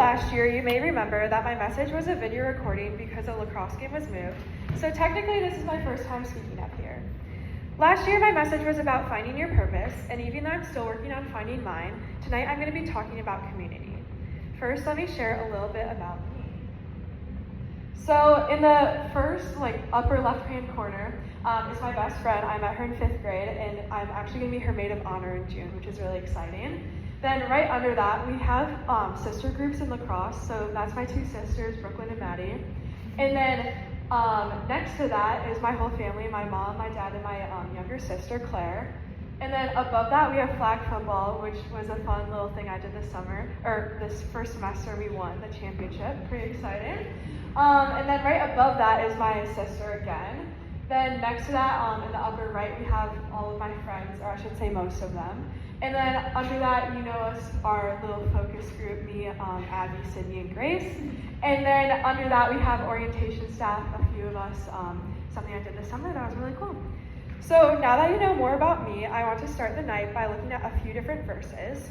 last year, you may remember that my message was a video recording because a lacrosse game was moved, so technically this is my first time speaking up here. Last year, my message was about finding your purpose, and even though I'm still working on finding mine, tonight I'm going to be talking about community. First, let me share a little bit about me. So in the first, upper left-hand corner is my best friend. I met her in 5th grade, and I'm actually going to be her maid of honor in June, which is really exciting. Then right under that, we have sister groups in lacrosse. So that's my 2 sisters, Brooklyn and Maddie. And then next to that is my whole family, my mom, my dad, and my younger sister, Claire. And then above that, we have flag football, which was a fun little thing I did this summer, or this first semester we won the championship, pretty exciting. And then right above that is my sister again. Then next to that, in the upper right, we have all of my friends, or I should say most of them. And then under that, you know us, our little focus group, me, Abby, Sydney, and Grace. And then under that, we have orientation staff, a few of us, something I did this summer that was really cool. So now that you know more about me, I want to start the night by looking at a few different verses.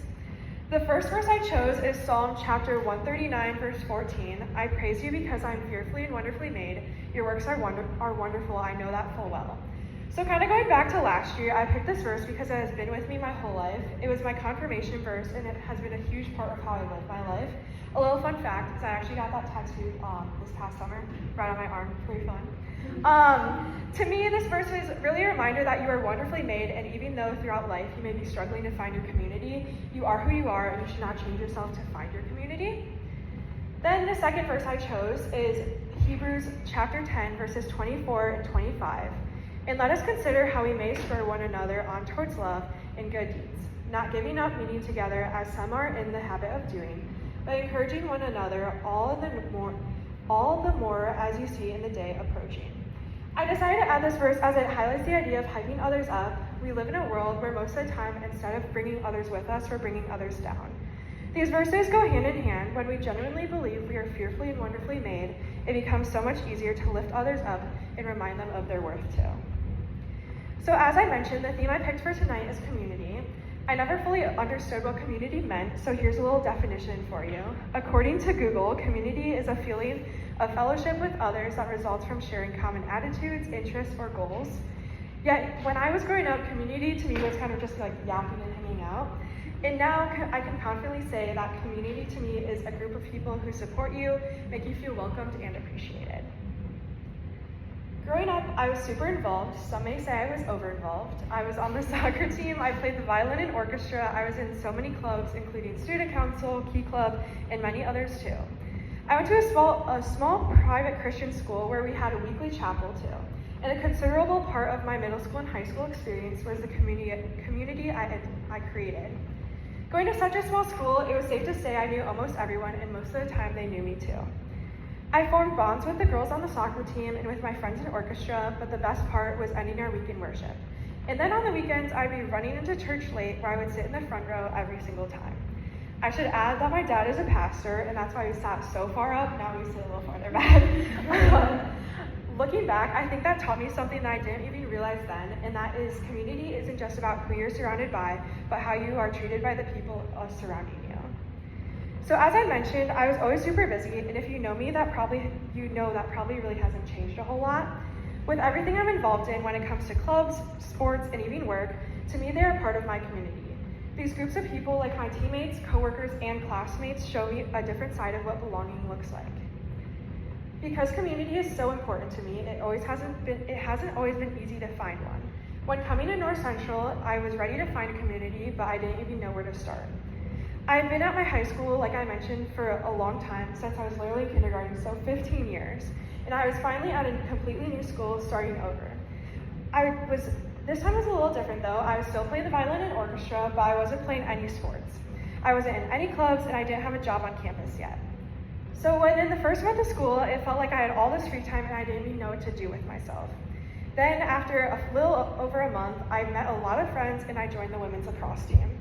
The first verse I chose is Psalm chapter 139, verse 14. I praise you because I'm fearfully and wonderfully made. Your works are wonderful, I know that full well. So kind of going back to last year, I picked this verse because it has been with me my whole life. It was my confirmation verse, and it has been a huge part of how I live my life. A little fun fact is I actually got that tattooed this past summer, right on my arm, pretty fun. To me, this verse is really a reminder that you are wonderfully made, and even though throughout life you may be struggling to find your community, you are who you are, and you should not change yourself to find your community. Then the second verse I chose is Hebrews chapter 10, verses 24 and 25. And let us consider how we may spur one another on towards love and good deeds, not giving up meeting together as some are in the habit of doing, but encouraging one another all the more as you see in the day approaching. I decided to add this verse as it highlights the idea of hyping others up. We live in a world where most of the time, instead of bringing others with us, we're bringing others down. These verses go hand in hand. When we genuinely believe we are fearfully and wonderfully made, it becomes so much easier to lift others up and remind them of their worth too. So as I mentioned, the theme I picked for tonight is community. I never fully understood what community meant, so here's a little definition for you. According to Google, community is a feeling of fellowship with others that results from sharing common attitudes, interests, or goals. Yet, when I was growing up, community to me was kind of just like yapping and hanging out. And now I can confidently say that community to me is a group of people who support you, make you feel welcomed and appreciated. Growing up, I was super involved. Some may say I was over-involved. I was on the soccer team, I played the violin and orchestra, I was in so many clubs, including student council, key club, and many others too. I went to a small private Christian school where we had a weekly chapel too. And a considerable part of my middle school and high school experience was the community I created. Going to such a small school, it was safe to say I knew almost everyone, and most of the time they knew me too. I formed bonds with the girls on the soccer team and with my friends in orchestra, but the best part was ending our weekend worship. And then on the weekends, I'd be running into church late where I would sit in the front row every single time. I should add that my dad is a pastor, and that's why we sat so far up. Now we sit a little farther back. Looking back, I think that taught me something that I didn't even realize then, and that is community isn't just about who you're surrounded by, but how you are treated by the people surrounding you. So as I mentioned, I was always super busy, and if you know me, that probably really hasn't changed a whole lot. With everything I'm involved in when it comes to clubs, sports, and even work, to me they are part of my community. These groups of people, like my teammates, coworkers, and classmates, show me a different side of what belonging looks like. Because community is so important to me, it hasn't always been easy to find one. When coming to North Central, I was ready to find a community, but I didn't even know where to start. I've been at my high school, like I mentioned, for a long time, since I was literally in kindergarten, so 15 years. And I was finally at a completely new school starting over. This time was a little different though. I was still playing the violin and orchestra, but I wasn't playing any sports. I wasn't in any clubs, and I didn't have a job on campus yet. So when in the first month of school, it felt like I had all this free time and I didn't even know what to do with myself. Then after a little over a month, I met a lot of friends and I joined the women's lacrosse team.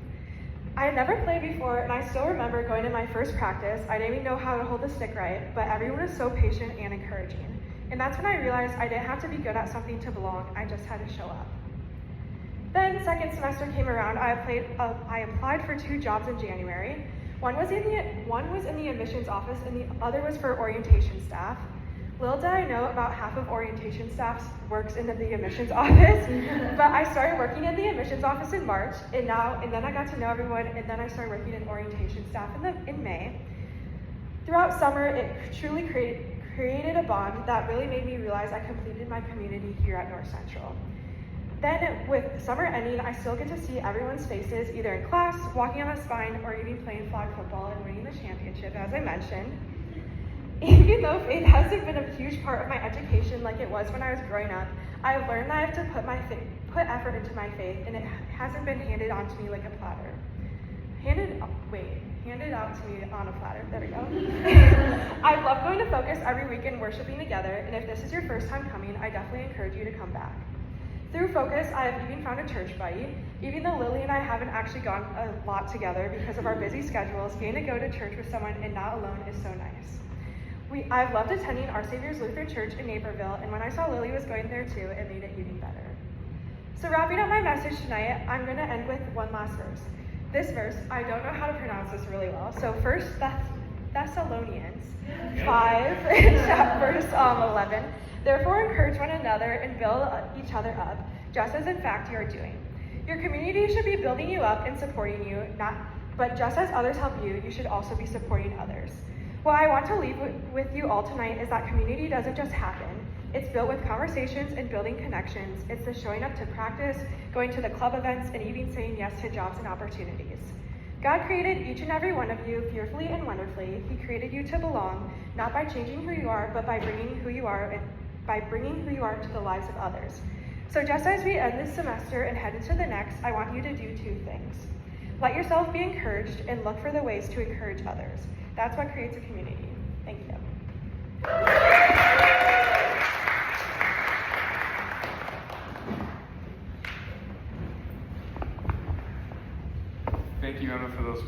I had never played before, and I still remember going to my first practice. I didn't even know how to hold the stick right, but everyone was so patient and encouraging. And that's when I realized I didn't have to be good at something to belong, I just had to show up. Then second semester came around, I applied for 2 jobs in January. One was in the admissions office and the other was for orientation staff. Little did I know about half of orientation staff works in the admissions office, but I started working in the admissions office in March, and then I got to know everyone, and then I started working in orientation staff in May. Throughout summer, it truly created a bond that really made me realize I completed my community here at North Central. Then, with summer ending, I still get to see everyone's faces, either in class, walking on a spine, or even playing flag football and winning the championship, as I mentioned. Even though faith hasn't been a huge part of my education like it was when I was growing up, I've learned that I have to put effort into my faith, and it hasn't been handed on to me like a platter. Handed out to me on a platter. There we go. I love going to Focus every week and worshiping together, and if this is your first time coming, I definitely encourage you to come back. Through Focus, I have even found a church buddy. Even though Lily and I haven't actually gone a lot together because of our busy schedules, getting to go to church with someone and not alone is so nice. I've loved attending Our Savior's Lutheran Church in Naperville, and when I saw Lily was going there too, it made it even better. So wrapping up my message tonight, I'm going to end with one last verse. This verse, I don't know how to pronounce this really well, so First Thessalonians 5, verse 11. Therefore encourage one another and build each other up, just as in fact you are doing. Your community should be building you up and supporting you, but just as others help you, you should also be supporting others. What I want to leave with you all tonight is that community doesn't just happen. It's built with conversations and building connections. It's the showing up to practice, going to the club events, and even saying yes to jobs and opportunities. God created each and every one of you fearfully and wonderfully. He created you to belong, not by changing who you are, but by bringing who you are to the lives of others. So just as we end this semester and head into the next, I want you to do two things. Let yourself be encouraged and look for the ways to encourage others. That's what creates a community. Thank you. Thank you, Emma, for those